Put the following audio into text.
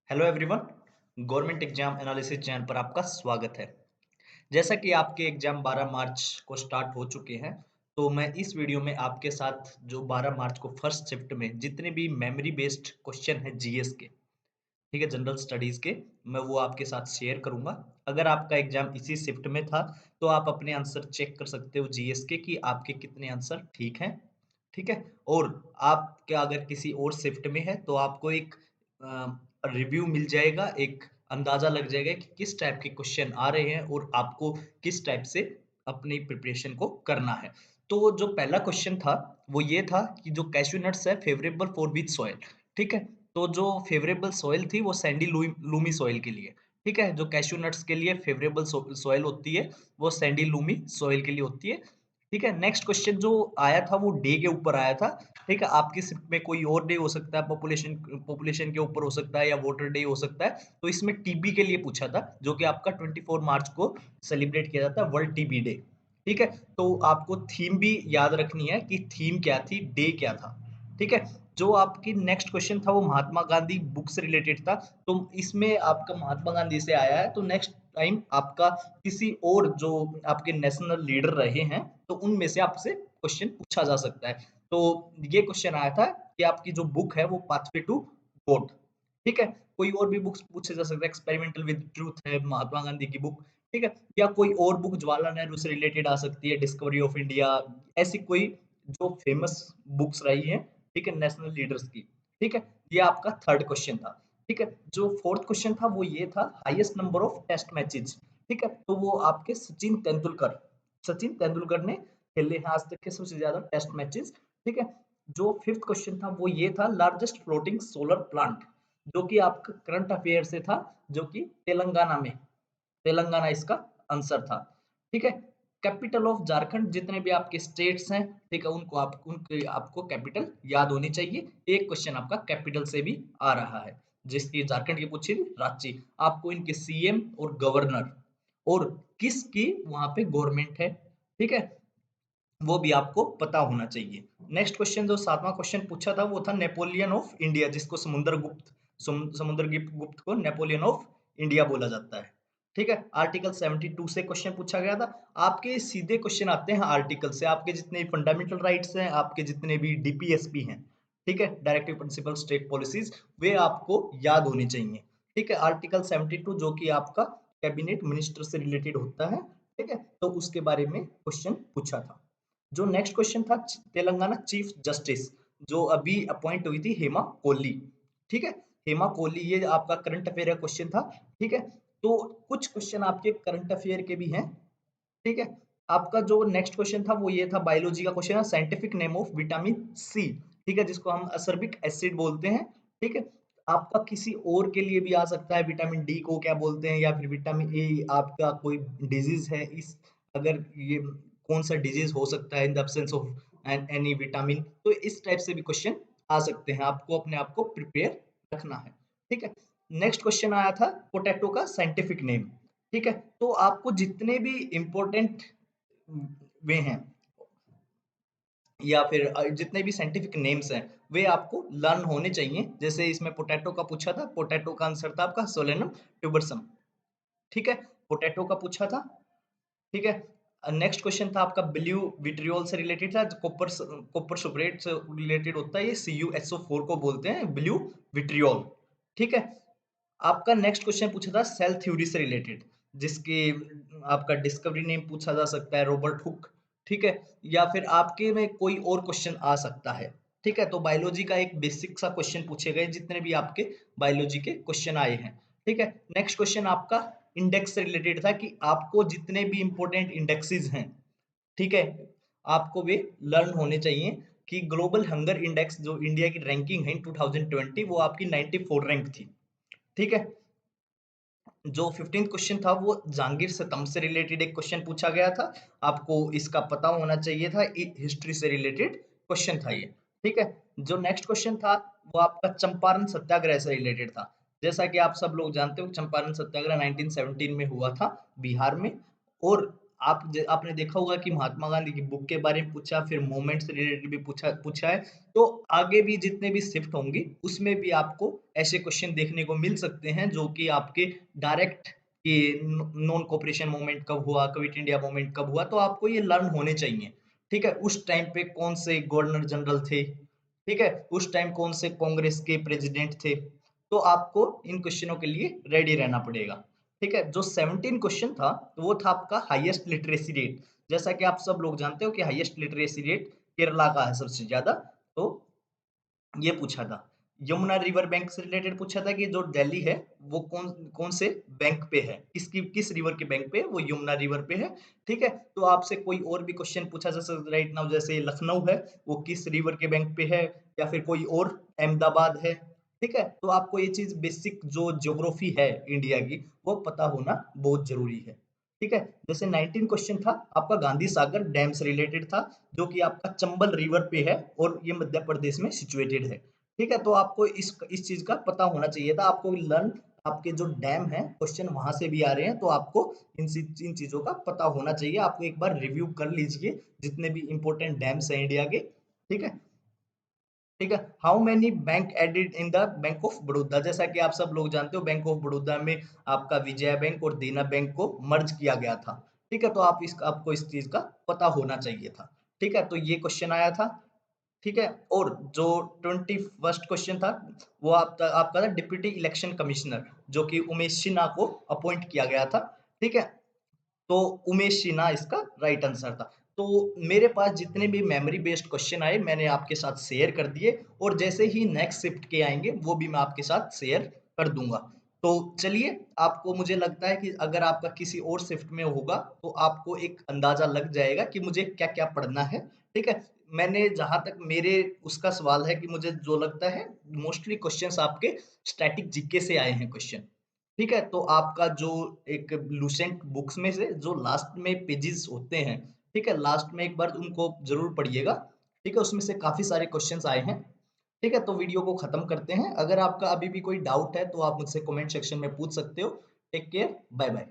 Hello everyone, government exam analysis channel पर आपका स्वागत है। जैसा कि आपके एग्जाम 12 मार्च को स्टार्ट हो चुके हैं, तो मैं इस वीडियो में आपके साथ जो 12 मार्च को फर्स्ट शिफ्ट में जितने भी मेमोरी बेस्ड क्वेश्चन है जीएस के, ठीक है, जनरल स्टडीज के, मैं वो आपके साथ शेयर करूंगा। अगर आपका एग्जाम इसी शिफ्ट में था, तो आप अपने आंसर चेक कर सकते हो जीएस के कि आपके कितने आंसर ठीक हैं, ठीक है। और आपके अगर किसी और शिफ्ट में है, तो आपको एक रिव्यू मिल जाएगा, एक अंदाजा लग जाएगा कि किस टाइप के क्वेश्चन आ रहे हैं और आपको किस टाइप से अपनी प्रिपरेशन को करना है। तो जो पहला क्वेश्चन था वो ये था कि जो कैश्यू नट्स है फेवरेबल फॉर विच सॉइल, ठीक है। तो जो फेवरेबल सॉइल थी वो सैंडी लूमी सॉइल के लिए, ठीक है। जो कैश्यू नट्स के लिए फेवरेबल सॉइल होती है वो सैंडी लूमी सॉइल के लिए होती है, ठीक है। नेक्स्ट क्वेश्चन जो आया था वो डे के ऊपर आया था, ठीक है। आपकी शिफ्ट में कोई और डे हो सकता है, पॉपुलेशन पॉपुलेशन के ऊपर हो सकता है या वोटर डे हो सकता है। तो इसमें टीबी के लिए पूछा था, जो कि आपका 24 मार्च को सेलिब्रेट किया जाता है, वर्ल्ड टीबी डे, ठीक है। तो आपको थीम भी याद रखनी है कि थीम क्या थी, डे क्या था, ठीक है। जो आपकी नेक्स्ट क्वेश्चन था वो महात्मा गांधी बुक से रिलेटेड था। तो इसमें आपका महात्मा गांधी से आया है, तो नेक्स्ट टाइम आपका किसी और जो आपके नेशनल लीडर रहे हैं, तो उनमें से आपसे क्वेश्चन पूछा जा सकता है। तो ये क्वेश्चन आया था कि आपकी जो बुक है वो पाथवे टू गॉड, ठीक है। कोई और भी बुक्स पूछे जा सकते हैं, एक्सपेरिमेंटल विद ट्रूथ है महात्मा गांधी की बुक, ठीक है। या कोई और बुक जवाहरलाल नेहरू से रिलेटेड आ सकती है, डिस्कवरी ऑफ इंडिया, ऐसी कोई जो फेमस बुक्स रही है, ठीक है, नेशनल लीडर्स की, ठीक है। ये आपका थर्ड क्वेश्चन था, ठीक है। जो फोर्थ क्वेश्चन था वो ये था, highest number of test matches, ठीक है। तो वो आपके सचिन तेंदुलकर ने खेले हैं आज तक के सबसे ज्यादा टेस्ट मैचेस, ठीक है। जो फिफ्थ क्वेश्चन था वो ये था, लार्जेस्ट फ्लोटिंग सोलर प्लांट, जो कि आपका करंट अफेयर से था, जो कि तेलंगाना इसका आंसर था, ठीक है। कैपिटल ऑफ झारखंड, जितने भी आपके स्टेट्स हैं, ठीक है, उनके आपको कैपिटल याद होनी चाहिए। एक क्वेश्चन आपका कैपिटल से भी आ रहा है, जिसकी झारखंड की पूछी थी, रांची। आपको इनके सीएम और गवर्नर और किसकी वहां पे गवर्नमेंट है, ठीक है, वो भी आपको पता होना चाहिए। नेक्स्ट क्वेश्चन जो सातवां क्वेश्चन पूछा था वो था नेपोलियन ऑफ इंडिया, जिसको समुद्रगुप्त को नेपोलियन ऑफ इंडिया बोला जाता है, ठीक है। आर्टिकल 72 से क्वेश्चन पूछा गया था। आपके सीधे क्वेश्चन आते हैं आर्टिकल से, आपके जितने फंडामेंटल राइट्स हैं, आपके जितने भी डीपीएसपी हैं, ठीक है, डायरेक्टिव प्रिंसिपल स्टेट पॉलिसीज, वे आपको याद होनी चाहिए, ठीक है। आर्टिकल 72 जो कि आपका कैबिनेट मिनिस्टर से रिलेटेड होता है, ठीक है, तो उसके बारे में क्वेश्चन पूछा था। जो नेक्स्ट क्वेश्चन था, तेलंगाना चीफ जस्टिस जो अभी अपॉइंट हुई थी, हेमा कोहली, ठीक है। हेमा कोहली, ये आपका करंट अफेयर का क्वेश्चन था, ठीक है। तो कुछ क्वेश्चन आपके करंट अफेयर के भी हैं, ठीक है। आपका जो नेक्स्ट क्वेश्चन था वो ये था, बायोलॉजी का क्वेश्चन है, scientific name of vitamin C, ठीक है, जिसको हम असर्बिक एसिड बोलते हैं, ठीक है। आपका किसी और के लिए भी आ सकता है, विटामिन डी को क्या बोलते हैं, या फिर विटामिन ए, आपका कोई डिजीज है, इस अगर ये कौन सा डिजीज हो सकता है in the absence of any vitamin, तो इस टाइप से भी क्वेश्चन आ सकते हैं। आपको अपने आप को प्रिपेयर रखना है, ठीक है। नेक्स्ट क्वेश्चन आया था पोटैटो का साइंटिफिक नेम, ठीक है। तो आपको जितने भी इंपॉर्टेंट वे हैं या फिर जितने भी साइंटिफिक नेम्स हैं, वे आपको लर्न होने चाहिए। जैसे इसमें पोटैटो का पूछा था, पोटैटो का आंसर था आपका सोलेनम ट्यूबरसम, ठीक है, पोटैटो का पूछा था, ठीक है। नेक्स्ट क्वेश्चन था आपका ब्लू विट्रियोल से रिलेटेड था, कॉपर कॉपर सुपरेट से रिलेटेड होता है, ये CuSO4 को बोलते हैं ब्लू विट्रियोल, ठीक है। आपका नेक्स्ट क्वेश्चन पूछा था सेल थ्योरी से रिलेटेड, जिसके आपका डिस्कवरी नेम पूछा जा सकता है, रॉबर्ट हुक, ठीक है। या फिर आपके में कोई और क्वेश्चन आ सकता है, ठीक है। तो बायोलॉजी का एक बेसिक सा क्वेश्चन पूछे गए, जितने भी आपके बायोलॉजी के क्वेश्चन आए हैं, ठीक है। नेक्स्ट क्वेश्चन आपका इंडेक्स से रिलेटेड था, कि आपको जितने भी इंपॉर्टेंट इंडेक्सेस हैं, ठीक है, आपको वे लर्न होने चाहिए। कि ग्लोबल हंगर इंडेक्स जो इंडिया की रैंकिंग है इन 2020, वो आपकी 94 रैंक थी, ठीक है। जो 15th क्वेश्चन था वो जहांगीर सितम से रिलेटेड एक क्वेश्चन पूछा गया था, आपको इसका पता होना चाहिए था, हिस्ट्री से रिलेटेड क्वेश्चन था ये, ठीक है। जो नेक्स्ट क्वेश्चन था वो आपका चंपारण सत्याग्रह से रिलेटेड था। जैसा कि आप सब लोग जानते हो, चंपारण सत्याग्रह 1917 में हुआ था बिहार में, और आपने देखा होगा कि महात्मा गांधी की बुक के बारे में पूछा, फिर मूवमेंट से रिलेटेड भी पूछा पूछा है। तो आगे भी जितने भी शिफ्ट होंगी उसमें भी आपको ऐसे क्वेश्चन देखने को मिल सकते हैं जो कि आपके डायरेक्ट कि नॉन कोऑपरेशन मूवमेंट कब हुआ, क्विट इंडिया मूवमेंट कब हुआ, तो आपको ये लर्न होने चाहिए। ठीक है, उस टाइम पे कौन से गवर्नर जनरल थे, ठीक है, उस टाइम कौन से कांग्रेस के प्रेसिडेंट थे, तो आपको इन क्वेश्चनों के लिए रेडी रहना पड़ेगा। ठीक है, जो 17 क्वेश्चन था वो था आपका हाईएस्ट लिटरेसी रेट। जैसा कि आप सब लोग जानते हो कि हाईएस्ट लिटरेसी रेट केरला का है सबसे ज्यादा। तो ये पूछा था, यमुना रिवर बैंक से रिलेटेड पूछा था कि जो दिल्ली है वो कौन कौन से बैंक पे है, किस रिवर के बैंक पे है, वो यमुना रिवर पे है। ठीक है, तो आपसे कोई और भी क्वेश्चन पूछा जैसे राइट नाउ जैसे लखनऊ है वो किस रिवर के बैंक पे है, या फिर कोई और अहमदाबाद है। ठीक है, तो आपको ये चीज बेसिक जो ज्योग्राफी है इंडिया की वो पता होना बहुत जरूरी है। ठीक है, जैसे 19 क्वेश्चन था आपका गांधी सागर डैम से रिलेटेड था, जो कि आपका चंबल रिवर पे है और ये मध्य प्रदेश में सिचुएटेड है। ठीक है, तो आपको इस चीज का पता होना चाहिए था। आपको लर्न आपके जो डैम है क्वेश्चन वहां से भी आ रहे हैं, तो आपको इन चीजों का पता होना चाहिए। आपको एक बार रिव्यू कर लीजिए जितने भी इंपॉर्टेंट डैम्स हैं इंडिया के। ठीक है, ठीक है, how many bank added in the bank of Baroda, जैसा कि आप सब लोग जानते हो बैंक ऑफ बड़ौदा में आपका विजया बैंक और देना बैंक को मर्ज किया गया था। ठीक है, तो आपको इस चीज का पता होना चाहिए था। ठीक है, तो ये क्वेश्चन आया था। ठीक है, और जो 21st क्वेश्चन था वो आपका था डिप्टी इलेक्शन कमिश्नर, जो कि उमेश सिन्हा को अपॉइंट किया गया था। ठीक है, तो उमेश सिन्हा इसका राइट आंसर था। तो मेरे पास जितने भी मेमोरी बेस्ड क्वेश्चन आए मैंने आपके साथ शेयर कर दिए, और जैसे ही नेक्स्ट शिफ्ट के आएंगे वो भी मैं आपके साथ शेयर कर दूंगा। तो चलिए, आपको मुझे लगता है कि अगर आपका किसी और शिफ्ट में होगा तो आपको एक अंदाजा लग जाएगा कि मुझे क्या क्या पढ़ना है। ठीक है, मैंने जहां तक मेरे उसका सवाल है कि मुझे जो लगता है मोस्टली क्वेश्चंस आपके स्टैटिक जीके से आए हैं क्वेश्चन। ठीक है, तो आपका जो एक लूसेंट बुक्स में से जो लास्ट में पेजेस होते हैं, ठीक है, लास्ट में एक बार उनको जरूर पढ़िएगा। ठीक है, उसमें से काफी सारे क्वेश्चंस आए हैं। ठीक है, तो वीडियो को खत्म करते हैं। अगर आपका अभी भी कोई डाउट है तो आप मुझसे कमेंट सेक्शन में पूछ सकते हो। Take care, bye bye.